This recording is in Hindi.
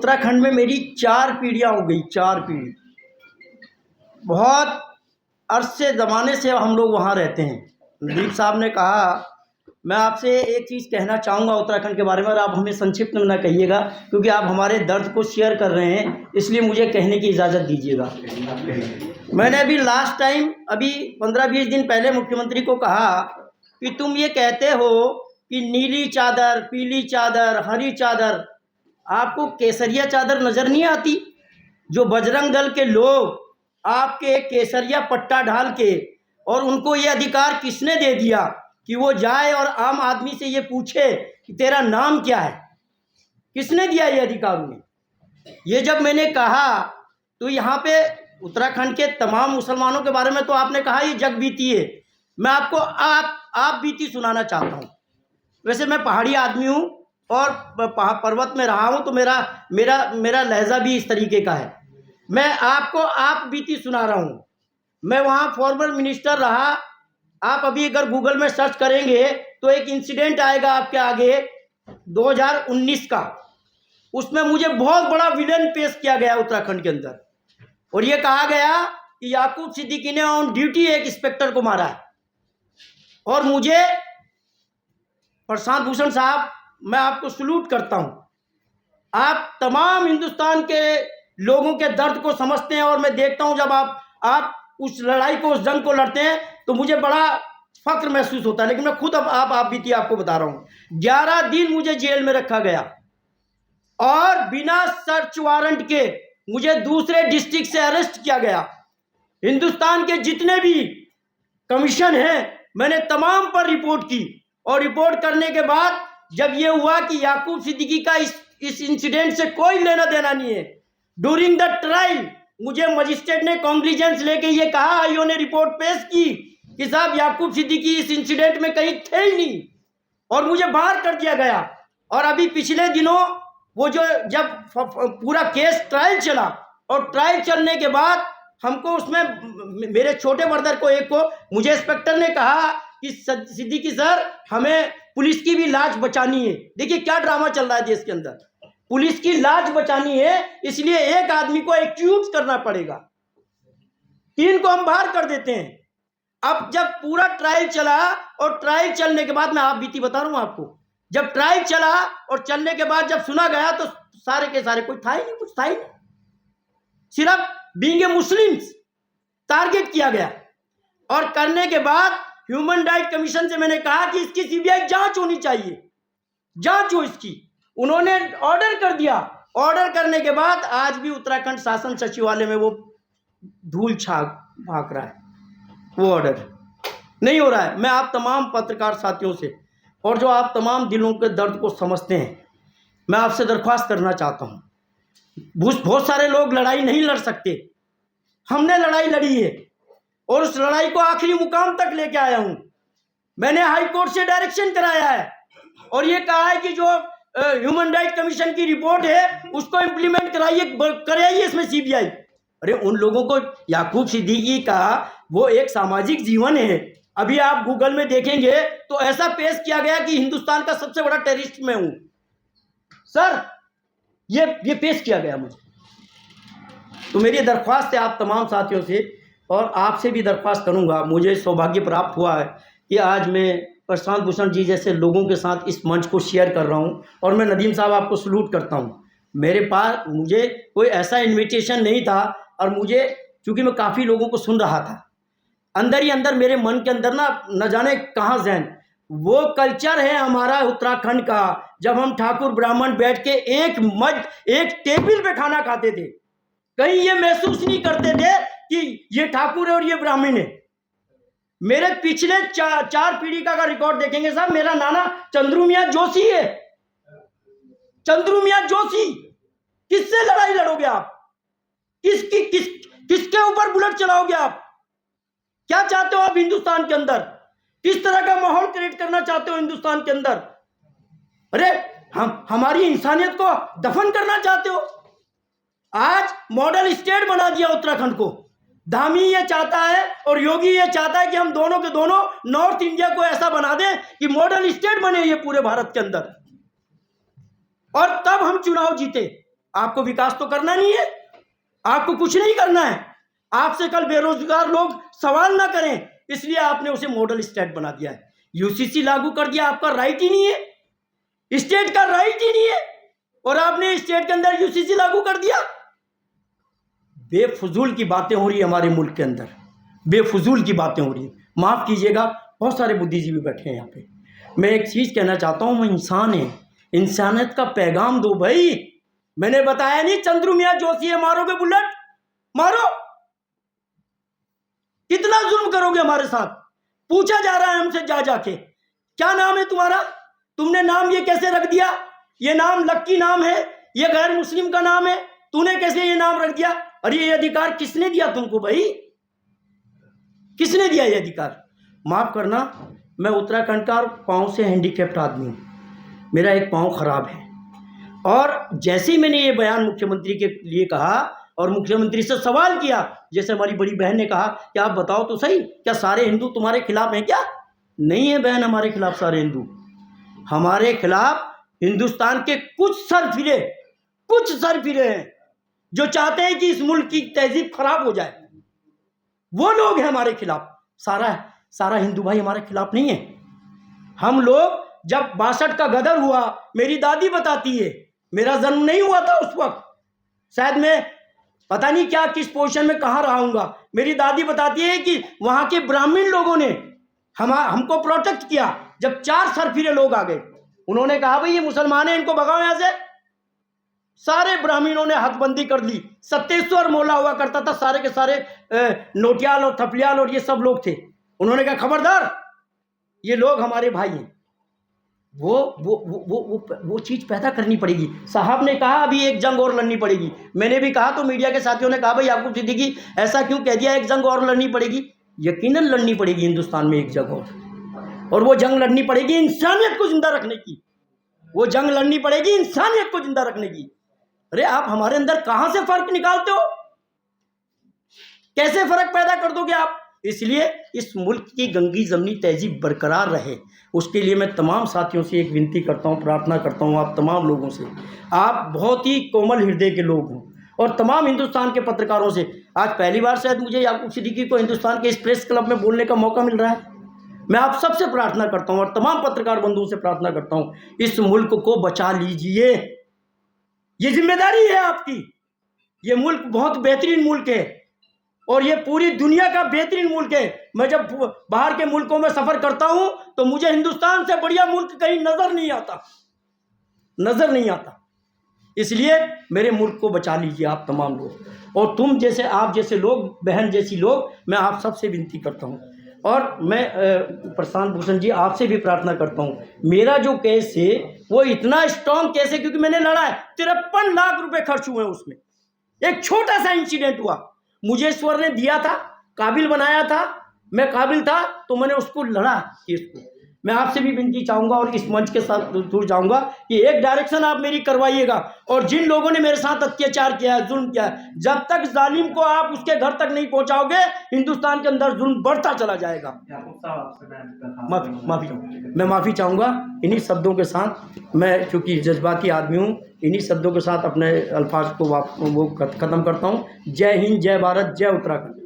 उत्तराखंड में मेरी 4 पीढ़ियाँ हो गई, 4 पीढ़ी। बहुत अरसे ज़माने से हम लोग वहाँ रहते हैं। नदीम साहब ने कहा, मैं आपसे एक चीज़ कहना चाहूँगा उत्तराखंड के बारे में, और आप हमें संक्षिप्त में ना कहिएगा, क्योंकि आप हमारे दर्द को शेयर कर रहे हैं, इसलिए मुझे कहने की इजाज़त दीजिएगा। मैंने अभी लास्ट टाइम 15-20 दिन पहले मुख्यमंत्री को कहा कि तुम ये कहते हो कि नीली चादर, पीली चादर, हरी चादर, आपको केसरिया चादर नज़र नहीं आती? जो बजरंग दल के लोग आपके केसरिया पट्टा ढाल के, और उनको ये अधिकार किसने दे दिया कि वो जाए और आम आदमी से ये पूछे कि तेरा नाम क्या है? किसने दिया ये अधिकार उन्हें? ये जब मैंने कहा तो यहाँ पे उत्तराखंड के तमाम मुसलमानों के बारे में तो आपने कहा ये जग बीती है। मैं आपको आप बीती सुनाना चाहता हूँ। वैसे मैं पहाड़ी आदमी हूँ और पर्वत में रहा हूँ, तो मेरा लहजा भी इस तरीके का है। मैं आपको आप बीती सुना रहा हूँ। मैं वहाँ फॉर्मर मिनिस्टर रहा। आप अभी अगर गूगल में सर्च करेंगे तो एक इंसिडेंट आएगा आपके आगे 2019 का। उसमें मुझे बहुत बड़ा विलेन पेश किया गया उत्तराखंड के अंदर, और ये कहा गया कि याकूब सिद्दीकी ने ऑन ड्यूटी एक इंस्पेक्टर को मारा है। और मुझे प्रशांत भूषण साहब, मैं आपको सल्यूट करता हूँ। आप तमाम हिंदुस्तान के लोगों के दर्द को समझते हैं, और मैं देखता हूँ जब आप उस लड़ाई को, उस जंग को लड़ते हैं तो मुझे बड़ा फक्र महसूस होता है। लेकिन मैं खुद आप बीती आपको बता रहा हूँ। 11 दिन मुझे जेल में रखा गया और बिना सर्च वारंट के मुझे दूसरे डिस्ट्रिक्ट से अरेस्ट किया गया। हिंदुस्तान के जितने भी कमीशन हैं मैंने तमाम पर रिपोर्ट की, और रिपोर्ट करने के बाद जब ये हुआ कि याकूब सिद्दीकी का इस इंसिडेंट से कोई लेना देना नहीं है, ड्यूरिंग द ट्रायल मुझे मजिस्ट्रेट ने कॉन्ग्लिजेंस लेके ये कहा, आईओ ने रिपोर्ट पेश की कि साहब याकूब सिद्दीकी इस इंसिडेंट में कहीं थे ही नहीं, और मुझे बाहर कर दिया गया। और अभी पिछले दिनों वो जब पूरा केस ट्रायल चला, और ट्रायल चलने के बाद हमको उसमें मेरे छोटे ब्रदर को, एक को, मुझे इंस्पेक्टर ने कहा कि सिद्दीकी सर, हमें पुलिस की भी लाज बचानी है। देखिए क्या ड्रामा चल रहा है देश के अंदर। पुलिस की लाज बचानी है, इसलिए एक आदमी को एक्यूज करना पड़ेगा, 3 को हम बाहर कर देते हैं। अब जब पूरा ट्रायल चला, और ट्रायल चलने के बाद, मैं आप बीती बता रहा हूं आपको, जब ट्रायल चला और चलने के बाद जब सुना गया तो सारे के सारे कोई था ही नहीं, कुछ था ही नहीं, सिर्फ बीइंग ए मुस्लिम्स टारगेट किया गया। और करने के बाद ह्यूमन राइट कमीशन से मैंने कहा कि इसकी सीबीआई जांच होनी चाहिए, जांच हो इसकी। उन्होंने ऑर्डर कर दिया। ऑर्डर करने के बाद आज भी उत्तराखंड शासन सचिवालय में वो धूल छाप भाग रहा है, वो ऑर्डर नहीं हो रहा है। मैं आप तमाम पत्रकार साथियों से, और जो आप तमाम दिलों के दर्द को समझते हैं, मैं आपसे दरख्वास्त करना चाहता हूँ। बहुत सारे लोग लड़ाई नहीं लड़ सकते, हमने लड़ाई लड़ी है, और उस लड़ाई को आखिरी मुकाम तक लेके आया हूँ। मैंने हाई कोर्ट से डायरेक्शन कराया है, और ये कहा है कि जो ह्यूमन राइट कमीशन की रिपोर्ट है उसको इम्प्लीमेंट कराइए इसमें सीबीआई। अरे उन लोगों को, याकूब सिद्दीकी का वो एक सामाजिक जीवन है। अभी आप गूगल में देखेंगे तो ऐसा पेश किया गया कि हिंदुस्तान का सबसे बड़ा टेररिस्ट मैं हूं। सर, ये पेश किया गया मुझे। तो मेरी दरख्वास्त है आप तमाम साथियों से, और आपसे भी दरख्वास्त करूंगा। मुझे सौभाग्य प्राप्त हुआ है कि आज मैं प्रशांत भूषण जी जैसे लोगों के साथ इस मंच को शेयर कर रहा हूं, और मैं नदीम साहब आपको सल्यूट करता हूं। मेरे पास, मुझे कोई ऐसा इन्विटेशन नहीं था, और मुझे, चूँकि मैं काफ़ी लोगों को सुन रहा था, अंदर ही अंदर मेरे मन के अंदर न जाने कहाँ जहन, वो कल्चर है हमारा उत्तराखंड का, जब हम ठाकुर ब्राह्मण बैठ के एक टेबल पे खाना खाते थे, कहीं ये महसूस नहीं करते थे कि ये ठाकुर है और ये ब्राह्मण है। मेरे पिछले 4 पीढ़ी का अगर रिकॉर्ड देखेंगे साहब, मेरा नाना चंद्रू मियां जोशी है। चंद्रू मियां जोशी, किससे लड़ाई लड़ोगे आप? किसके ऊपर बुलेट चलाओगे आप? क्या चाहते हो आप हिंदुस्तान के अंदर? किस तरह का माहौल क्रिएट करना चाहते हो हिंदुस्तान के अंदर? अरे हमारी इंसानियत को दफन करना चाहते हो? आज मॉडल स्टेट बना दिया उत्तराखंड को। धामी ये चाहता है और योगी ये चाहता है कि हम दोनों के दोनों नॉर्थ इंडिया को ऐसा बना दें कि मॉडल स्टेट बने ये पूरे भारत के अंदर, और तब हम चुनाव जीते। आपको विकास तो करना नहीं है, आपको कुछ नहीं करना है। आपसे कल बेरोजगार लोग सवाल ना करें, इसलिए आपने उसे मॉडल स्टेट बना दिया है। यूसीसी लागू कर दिया, आपका राइट ही नहीं है, स्टेट का राइट ही नहीं है, और आपने स्टेट के अंदर यूसीसी लागू कर दिया। बेफजूल की बातें हो रही है हमारे मुल्क के अंदर, बेफजूल की बातें हो रही है। माफ़ कीजिएगा, बहुत सारे बुद्धिजीवी बैठे हैं यहाँ पे। मैं एक चीज़ कहना चाहता हूँ, वो इंसान है, इंसानियत का पैगाम दो भाई। मैंने बताया नहीं चंद्रू मियाँ जोशी है, मारोगे बुलेट, मारो। कितना जुल्म करोगे हमारे साथ? पूछा जा रहा है हमसे जा जाके, क्या नाम है तुम्हारा, तुमने नाम ये कैसे रख दिया, ये नाम लक्की नाम है, ये गैर मुस्लिम का नाम है, तूने कैसे ये नाम रख दिया? अरे ये अधिकार किसने दिया तुमको भाई, किसने दिया ये अधिकार? माफ करना, मैं उत्तराखंड का पाँव से हैंडीकैप्ड आदमी हूँ, मेरा एक पाँव खराब है, और जैसे ही मैंने ये बयान मुख्यमंत्री के लिए कहा और मुख्यमंत्री से सवाल किया, जैसे हमारी बड़ी बहन ने कहा कि आप बताओ तो सही, क्या सारे हिंदू तुम्हारे खिलाफ हैं क्या? नहीं है बहन, हमारे खिलाफ सारे हिंदू, हमारे खिलाफ हिंदुस्तान के कुछ सरफिरे हैं जो चाहते हैं कि इस मुल्क की तहजीब खराब हो जाए, वो लोग हैं हमारे खिलाफ। सारा हिंदू भाई हमारे खिलाफ नहीं है। हम लोग जब 62 का गदर हुआ, मेरी दादी बताती है, मेरा जन्म नहीं हुआ था उस वक्त, शायद मैं पता नहीं क्या किस पोजीशन में कहाँ रहा हूँगा। मेरी दादी बताती है कि वहाँ के ब्राह्मण लोगों ने हमको प्रोटेक्ट किया। जब 4 सरफिरे लोग आ गए, उन्होंने कहा भाई ये मुसलमान है, इनको भगाओ यहाँ से। सारे ब्राह्मणों ने हथबंदी कर ली। सत्तेश्वर मोला हुआ करता था, सारे के सारे नोटियाल और थपलियाल और ये सब लोग थे। उन्होंने कहा खबरदार, ये लोग हमारे भाई हैं। वो चीज़ पैदा करनी पड़ेगी। साहब ने कहा अभी एक जंग और लड़नी पड़ेगी, मैंने भी कहा, तो मीडिया के साथियों ने कहा भाई याकूब सिद्दीकी ऐसा क्यों कह दिया, एक जंग और लड़नी पड़ेगी। यकीनन लड़नी पड़ेगी हिंदुस्तान में एक जंग और वो जंग लड़नी पड़ेगी इंसानियत को जिंदा रखने की, वो जंग लड़नी पड़ेगी इंसानियत को जिंदा रखने की। अरे आप हमारे अंदर कहाँ से फर्क निकालते हो, कैसे फर्क पैदा कर दोगे आप? इसलिए इस मुल्क की गंगी जमनी तहजीब बरकरार रहे, उसके लिए मैं तमाम साथियों से एक विनती करता हूँ, प्रार्थना करता हूँ, आप तमाम लोगों से, आप बहुत ही कोमल हृदय के लोग हों, और तमाम हिंदुस्तान के पत्रकारों से। आज पहली बार शायद मुझे याकूब सिद्दीकी को हिंदुस्तान के इस प्रेस क्लब में बोलने का मौका मिल रहा है। मैं आप सबसे प्रार्थना करता हूँ और तमाम पत्रकार बंधुओं से प्रार्थना करता हूँ, इस मुल्क को बचा लीजिए, ये जिम्मेदारी है आपकी। ये मुल्क बहुत बेहतरीन मुल्क है और ये पूरी दुनिया का बेहतरीन मुल्क है। मैं जब बाहर के मुल्कों में सफ़र करता हूँ तो मुझे हिंदुस्तान से बढ़िया मुल्क कहीं नज़र नहीं आता। इसलिए मेरे मुल्क को बचा लीजिए आप तमाम लोग, और तुम जैसे, आप जैसे लोग, बहन जैसी लोग, मैं आप सबसे विनती करता हूँ। और मैं प्रशांत भूषण जी आपसे भी प्रार्थना करता हूँ, मेरा जो केस है वो इतना स्ट्रॉन्ग केस है क्योंकि मैंने लड़ा है, 53 लाख रुपए खर्च हुए हैं उसमें। एक छोटा सा इंसिडेंट हुआ, मुझे ईश्वर ने दिया था, काबिल बनाया था, मैं काबिल था, तो मैंने उसको लड़ा केस को। मैं आपसे भी विनती चाहूँगा और इस मंच के साथ दूर जाऊँगा कि एक डायरेक्शन आप मेरी करवाइएगा, और जिन लोगों ने मेरे साथ अत्याचार किया है, जुल्म किया है, जब तक जालिम को आप उसके घर तक नहीं पहुँचाओगे, हिंदुस्तान के अंदर जुल्म बढ़ता चला जाएगा। मैं माफ़ी चाहूँगा इन्हीं शब्दों के साथ। मैं चूँकि जज्बाती आदमी हूँ, इन्हीं शब्दों के साथ अपने अल्फाज को वो ख़त्म करता हूँ। जय हिंद, जय भारत, जय उत्तराखंड।